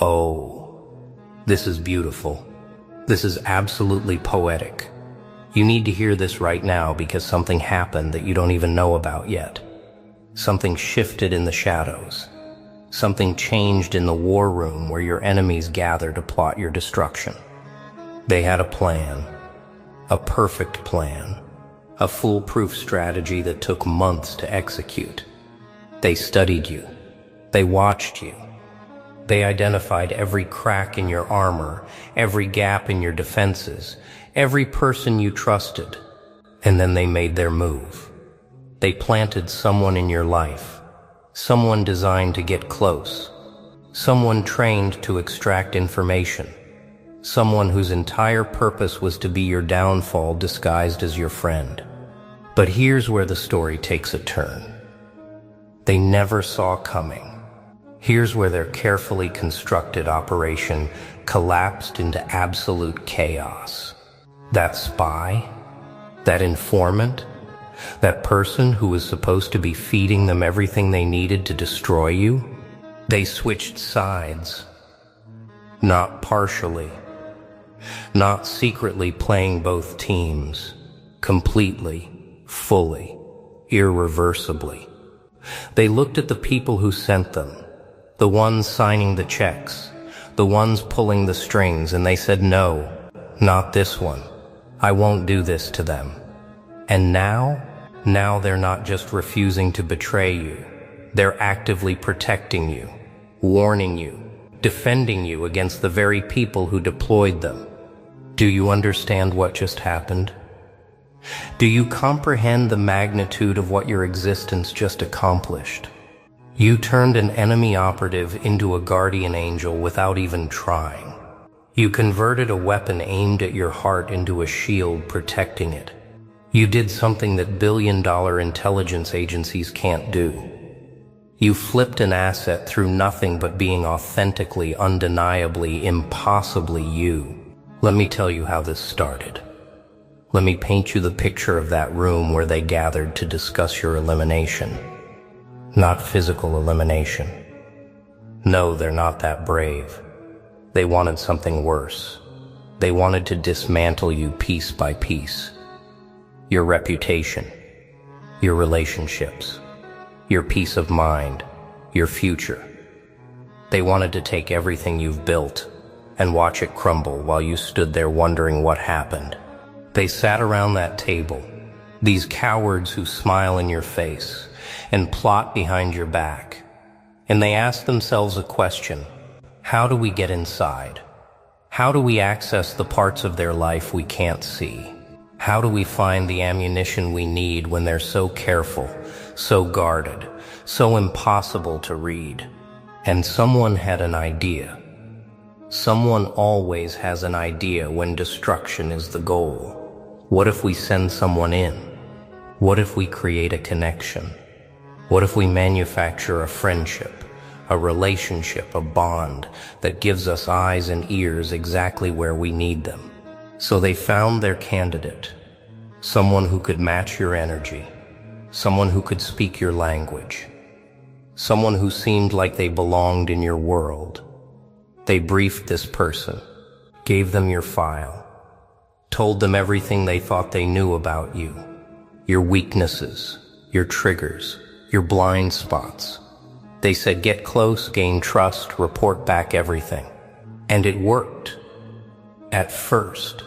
Oh, this is beautiful. This is absolutely poetic. You need to hear this right now because something happened that you don't even know about yet. Something shifted in the shadows. Something changed in the war room where your enemies gather to plot your destruction. They had a plan, a perfect plan, a foolproof strategy that took months to execute. They studied you. They watched you. They identified every crack in your armor, every gap in your defenses, every person you trusted, and then they made their move. They planted someone in your life, someone designed to get close, someone trained to extract information, someone whose entire purpose was to be your downfall disguised as your friend. But here's where the story takes a turn. They never saw coming. Here's where their carefully constructed operation collapsed into absolute chaos. That spy, that informant, that person who was supposed to be feeding them everything they needed to destroy you, they switched sides. Not partially, not secretly playing both teams, completely, fully, irreversibly. They looked at the people who sent them, the ones signing the checks, the ones pulling the strings, and they said, no, not this one. I won't do this to them. And now they're not just refusing to betray you. They're actively protecting you, warning you, defending you against the very people who deployed them. Do you understand what just happened? Do you comprehend the magnitude of what your existence just accomplished? You turned an enemy operative into a guardian angel without even trying. You converted a weapon aimed at your heart into a shield protecting it. You did something that billion-dollar intelligence agencies can't do. You flipped an asset through nothing but being authentically, undeniably, impossibly you. Let me tell you how this started. Let me paint you the picture of that room where they gathered to discuss your elimination. Not physical elimination. No, they're not that brave. They wanted something worse. They wanted to dismantle you piece by piece. Your reputation, your relationships, your peace of mind, your future. They wanted to take everything you've built and watch it crumble while you stood there wondering what happened. They sat around that table, these cowards who smile in your face and plot behind your back. And they asked themselves a question: how do we get inside? How do we access the parts of their life we can't see? How do we find the ammunition we need when they're so careful, so guarded, so impossible to read? And someone had an idea. Someone always has an idea when destruction is the goal. What if we send someone in? What if we create a connection? What if we manufacture a friendship, a relationship, a bond that gives us eyes and ears exactly where we need them? So they found their candidate, someone who could match your energy, someone who could speak your language, someone who seemed like they belonged in your world. They briefed this person, gave them your file, told them everything they thought they knew about you, your weaknesses, your triggers, your blind spots. They said, get close, gain trust, report back everything. And it worked. At first.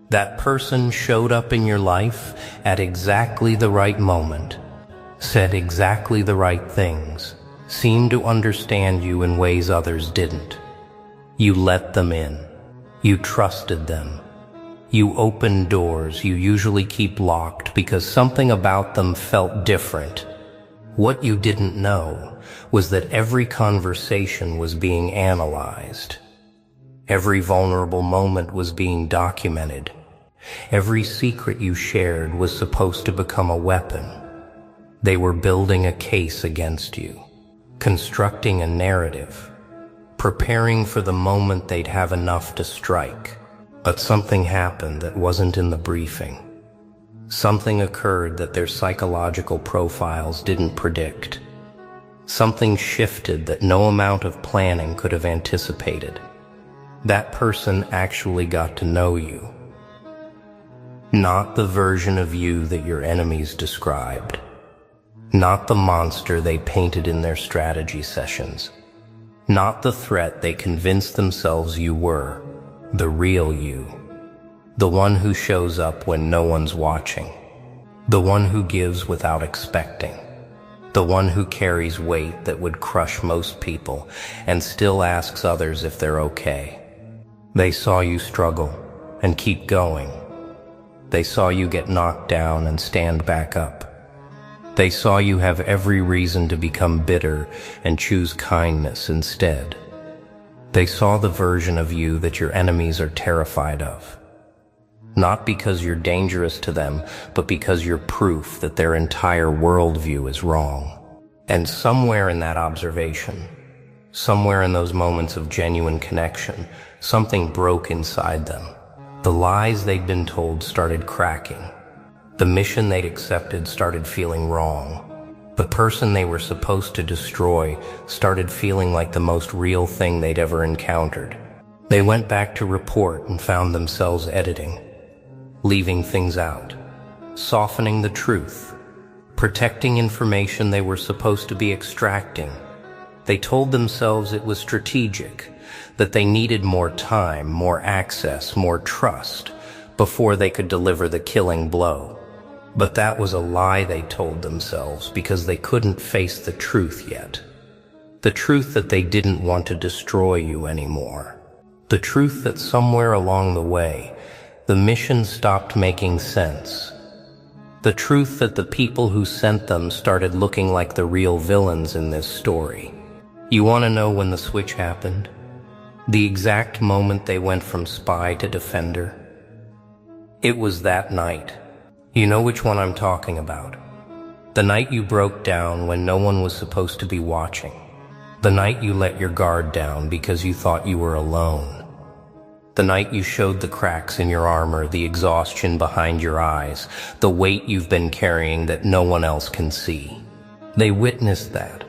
That person showed up in your life at exactly the right moment, said exactly the right things, seemed to understand you in ways others didn't. You let them in. You trusted them. You opened doors you usually keep locked because something about them felt different. What you didn't know was that every conversation was being analyzed. Every vulnerable moment was being documented. Every secret you shared was supposed to become a weapon. They were building a case against you, constructing a narrative, preparing for the moment they'd have enough to strike. But something happened that wasn't in the briefing. Something occurred that their psychological profiles didn't predict. Something shifted that no amount of planning could have anticipated. That person actually got to know you. Not the version of you that your enemies described. Not the monster they painted in their strategy sessions. Not the threat they convinced themselves you were. The real you. The one who shows up when no one's watching. The one who gives without expecting. The one who carries weight that would crush most people and still asks others if they're okay. They saw you struggle and keep going. They saw you get knocked down and stand back up. They saw you have every reason to become bitter and choose kindness instead. They saw the version of you that your enemies are terrified of. Not because you're dangerous to them, but because you're proof that their entire worldview is wrong. And somewhere in that observation, somewhere in those moments of genuine connection, something broke inside them. The lies they'd been told started cracking. The mission they'd accepted started feeling wrong. The person they were supposed to destroy started feeling like the most real thing they'd ever encountered. They went back to report and found themselves editing, leaving things out, softening the truth, protecting information they were supposed to be extracting. They told themselves it was strategic, that they needed more time, more access, more trust before they could deliver the killing blow. But that was a lie they told themselves because they couldn't face the truth yet. The truth that they didn't want to destroy you anymore. The truth that somewhere along the way, the mission stopped making sense. The truth that the people who sent them started looking like the real villains in this story. You want to know when the switch happened? The exact moment they went from spy to defender? It was that night. You know which one I'm talking about. The night you broke down when no one was supposed to be watching. The night you let your guard down because you thought you were alone. The night you showed the cracks in your armor, the exhaustion behind your eyes, the weight you've been carrying that no one else can see. They witnessed that.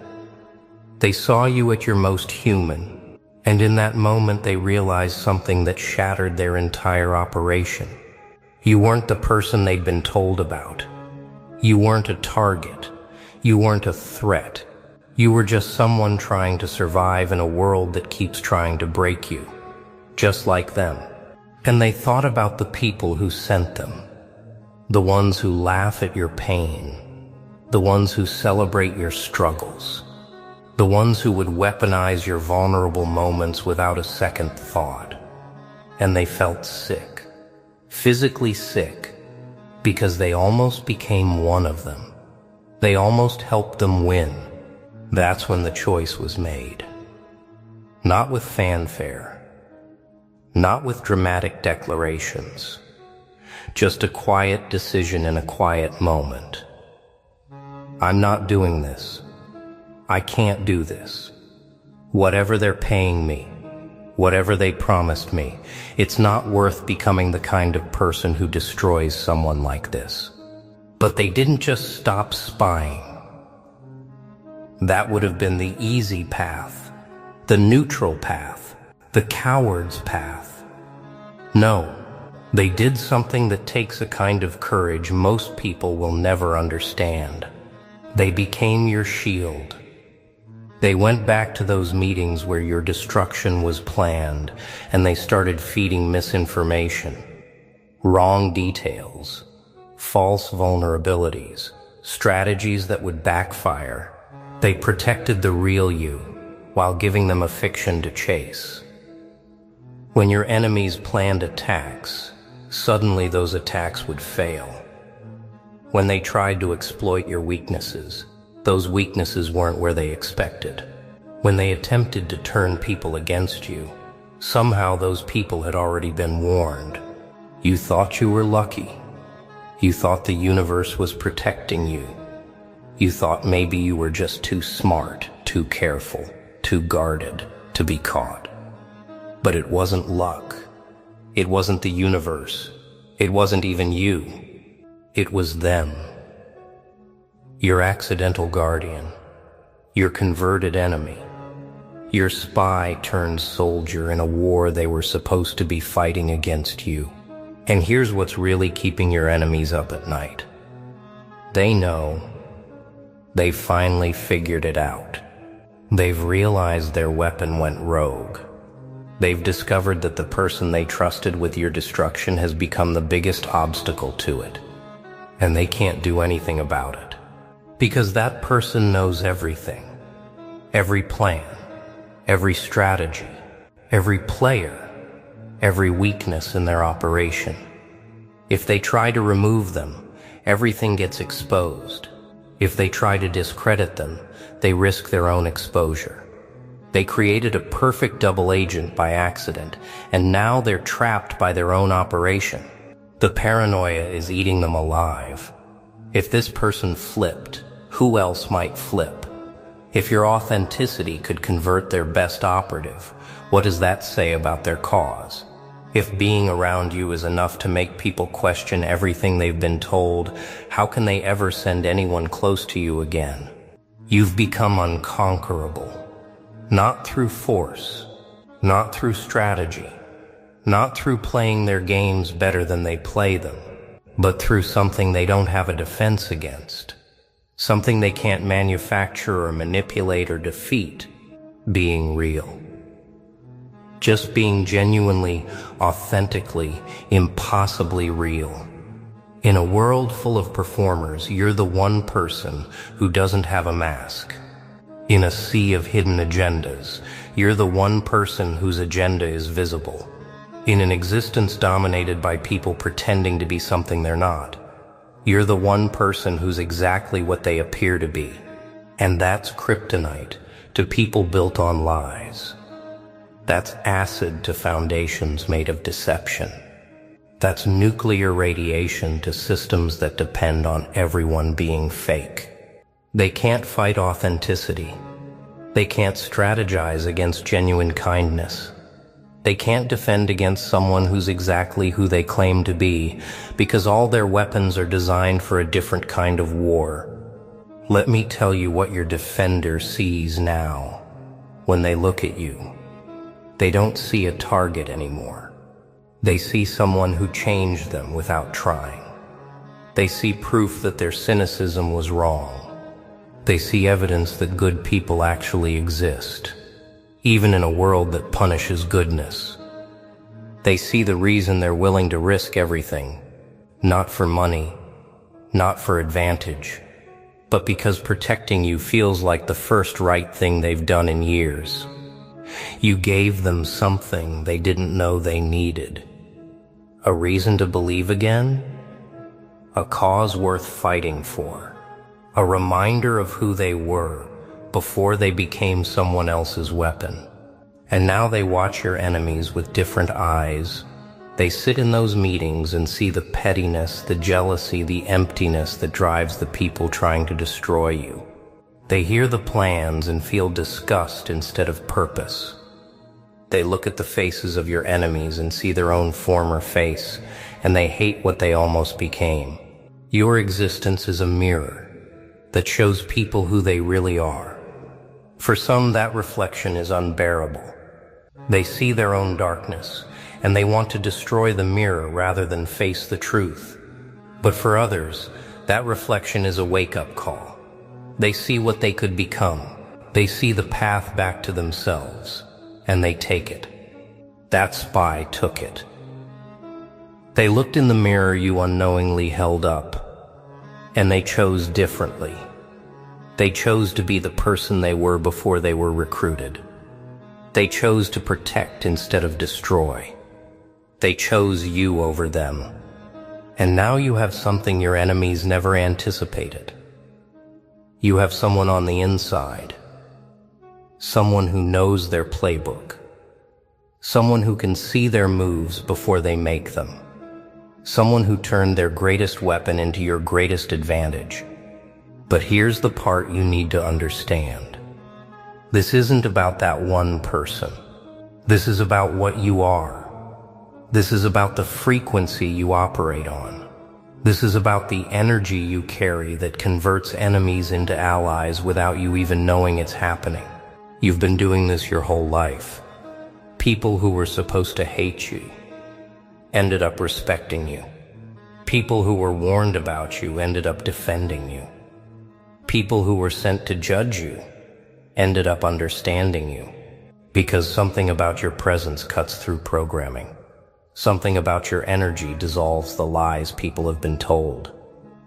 They saw you at your most human, and in that moment they realized something that shattered their entire operation. You weren't the person they'd been told about. You weren't a target. You weren't a threat. You were just someone trying to survive in a world that keeps trying to break you, just like them. And they thought about the people who sent them, the ones who laugh at your pain, the ones who celebrate your struggles, the ones who would weaponize your vulnerable moments without a second thought. And they felt sick. Physically sick, because they almost became one of them. They almost helped them win. That's when the choice was made. Not with fanfare, not with dramatic declarations, just a quiet decision in a quiet moment. I'm not doing this. I can't do this. Whatever they're paying me, whatever they promised me, it's not worth becoming the kind of person who destroys someone like this. But they didn't just stop spying. That would have been the easy path, the neutral path, the coward's path. No, they did something that takes a kind of courage most people will never understand. They became your shield. They went back to those meetings where your destruction was planned, and they started feeding misinformation, wrong details, false vulnerabilities, strategies that would backfire. They protected the real you while giving them a fiction to chase. When your enemies planned attacks, suddenly those attacks would fail. When they tried to exploit your weaknesses, those weaknesses weren't where they expected. When they attempted to turn people against you, somehow those people had already been warned. You thought you were lucky. You thought the universe was protecting you. You thought maybe you were just too smart, too careful, too guarded to be caught. But it wasn't luck. It wasn't the universe. It wasn't even you. It was them. Your accidental guardian, your converted enemy, your spy turned soldier in a war they were supposed to be fighting against you. And here's what's really keeping your enemies up at night. They know. They finally figured it out. They've realized their weapon went rogue. They've discovered that the person they trusted with your destruction has become the biggest obstacle to it. And they can't do anything about it. Because that person knows everything. Every plan, every strategy, every player, every weakness in their operation. If they try to remove them, everything gets exposed. If they try to discredit them, they risk their own exposure. They created a perfect double agent by accident, and now they're trapped by their own operation. The paranoia is eating them alive. If this person flipped, who else might flip? If your authenticity could convert their best operative, what does that say about their cause? If being around you is enough to make people question everything they've been told, how can they ever send anyone close to you again? You've become unconquerable. Not through force, not through strategy, not through playing their games better than they play them, but through something they don't have a defense against. Something they can't manufacture or manipulate or defeat. Being real. Just being genuinely, authentically, impossibly real. In a world full of performers, you're the one person who doesn't have a mask. In a sea of hidden agendas, you're the one person whose agenda is visible. In an existence dominated by people pretending to be something they're not, you're the one person who's exactly what they appear to be. And that's kryptonite to people built on lies. That's acid to foundations made of deception. That's nuclear radiation to systems that depend on everyone being fake. They can't fight authenticity. They can't strategize against genuine kindness. They can't defend against someone who's exactly who they claim to be, because all their weapons are designed for a different kind of war. Let me tell you what your defender sees now. When they look at you, they don't see a target anymore. They see someone who changed them without trying. They see proof that their cynicism was wrong. They see evidence that good people actually exist, even in a world that punishes goodness. They see the reason they're willing to risk everything, not for money, not for advantage, but because protecting you feels like the first right thing they've done in years. You gave them something they didn't know they needed. A reason to believe again? A cause worth fighting for. A reminder of who they were before they became someone else's weapon. And now they watch your enemies with different eyes. They sit in those meetings and see the pettiness, the jealousy, the emptiness that drives the people trying to destroy you. They hear the plans and feel disgust instead of purpose. They look at the faces of your enemies and see their own former face, and they hate what they almost became. Your existence is a mirror that shows people who they really are. For some, that reflection is unbearable. They see their own darkness, and they want to destroy the mirror rather than face the truth. But for others, that reflection is a wake-up call. They see what they could become. They see the path back to themselves, and they take it. That spy took it. They looked in the mirror you unknowingly held up, and they chose differently. They chose to be the person they were before they were recruited. They chose to protect instead of destroy. They chose you over them. And now you have something your enemies never anticipated. You have someone on the inside. Someone who knows their playbook. Someone who can see their moves before they make them. Someone who turned their greatest weapon into your greatest advantage. But here's the part you need to understand. This isn't about that one person. This is about what you are. This is about the frequency you operate on. This is about the energy you carry that converts enemies into allies without you even knowing it's happening. You've been doing this your whole life. People who were supposed to hate you ended up respecting you. People who were warned about you ended up defending you. People who were sent to judge you ended up understanding you, because something about your presence cuts through programming. Something about your energy dissolves the lies people have been told.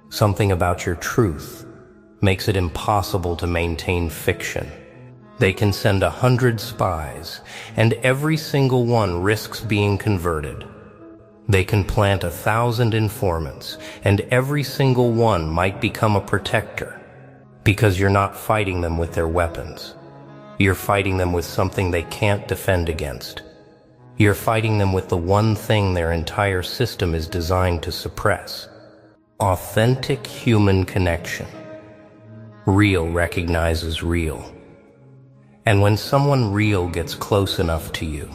Something about your truth makes it impossible to maintain fiction. They can send 100 spies, and every single one risks being converted. They can plant 1,000 informants, and every single one might become a protector, because you're not fighting them with their weapons. You're fighting them with something they can't defend against. You're fighting them with the one thing their entire system is designed to suppress: authentic human connection. Real recognizes real. And when someone real gets close enough to you,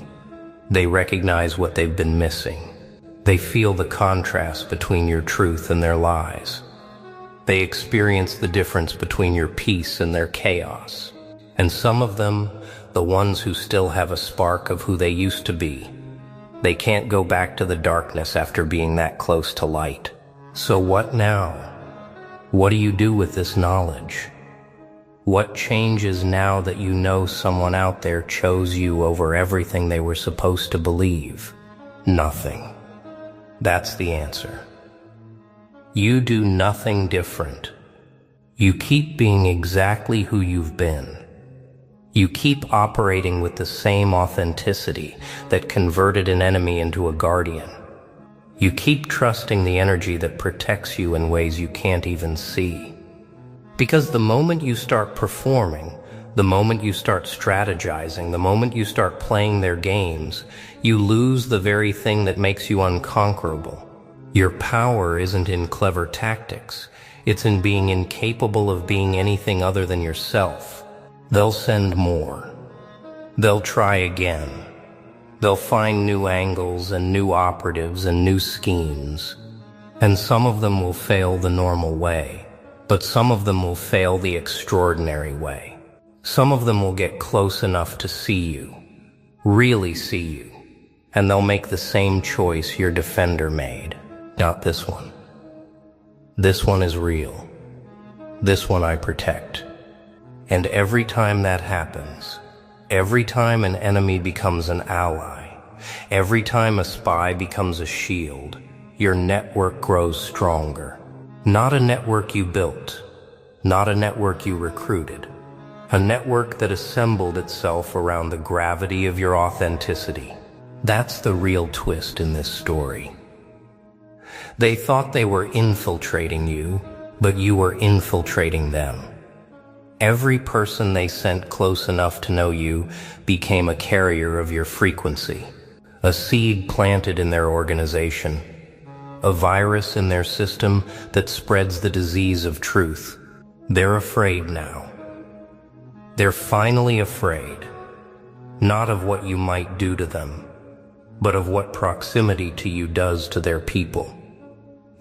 they recognize what they've been missing. They feel the contrast between your truth and their lies. They experience the difference between your peace and their chaos. And some of them, the ones who still have a spark of who they used to be, they can't go back to the darkness after being that close to light. So what now? What do you do with this knowledge? What changes now that you know someone out there chose you over everything they were supposed to believe? Nothing. That's the answer. You do nothing different. You keep being exactly who you've been. You keep operating with the same authenticity that converted an enemy into a guardian. You keep trusting the energy that protects you in ways you can't even see. Because the moment you start performing, the moment you start strategizing, the moment you start playing their games, you lose the very thing that makes you unconquerable. Your power isn't in clever tactics. It's in being incapable of being anything other than yourself. They'll send more. They'll try again. They'll find new angles and new operatives and new schemes. And some of them will fail the normal way, but some of them will fail the extraordinary way. Some of them will get close enough to see you, really see you, and they'll make the same choice your defender made. Not this one. This one is real. This one I protect. And every time that happens, every time an enemy becomes an ally, every time a spy becomes a shield, your network grows stronger. Not a network you built, not a network you recruited, a network that assembled itself around the gravity of your authenticity. That's the real twist in this story. They thought they were infiltrating you, but you were infiltrating them. Every person they sent close enough to know you became a carrier of your frequency, a seed planted in their organization, a virus in their system that spreads the disease of truth. They're afraid now. They're finally afraid, not of what you might do to them, but of what proximity to you does to their people.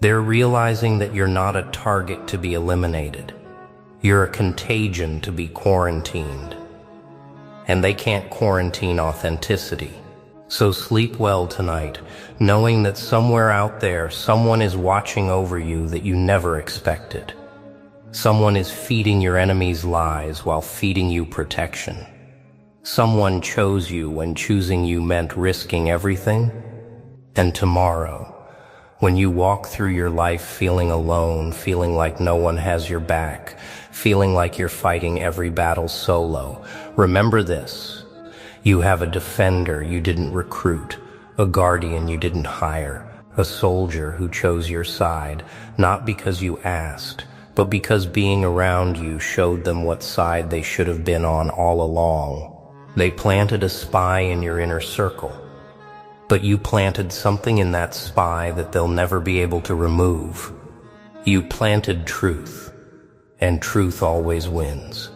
They're realizing that you're not a target to be eliminated. You're a contagion to be quarantined. And they can't quarantine authenticity. So sleep well tonight, knowing that somewhere out there, someone is watching over you that you never expected. Someone is feeding your enemies lies while feeding you protection. Someone chose you when choosing you meant risking everything. And tomorrow, when you walk through your life feeling alone, feeling like no one has your back, feeling like you're fighting every battle solo, remember this: you have a defender you didn't recruit, a guardian you didn't hire, a soldier who chose your side, not because you asked, but because being around you showed them what side they should have been on all along. They planted a spy in your inner circle, but you planted something in that spy that they'll never be able to remove. You planted truth, and truth always wins.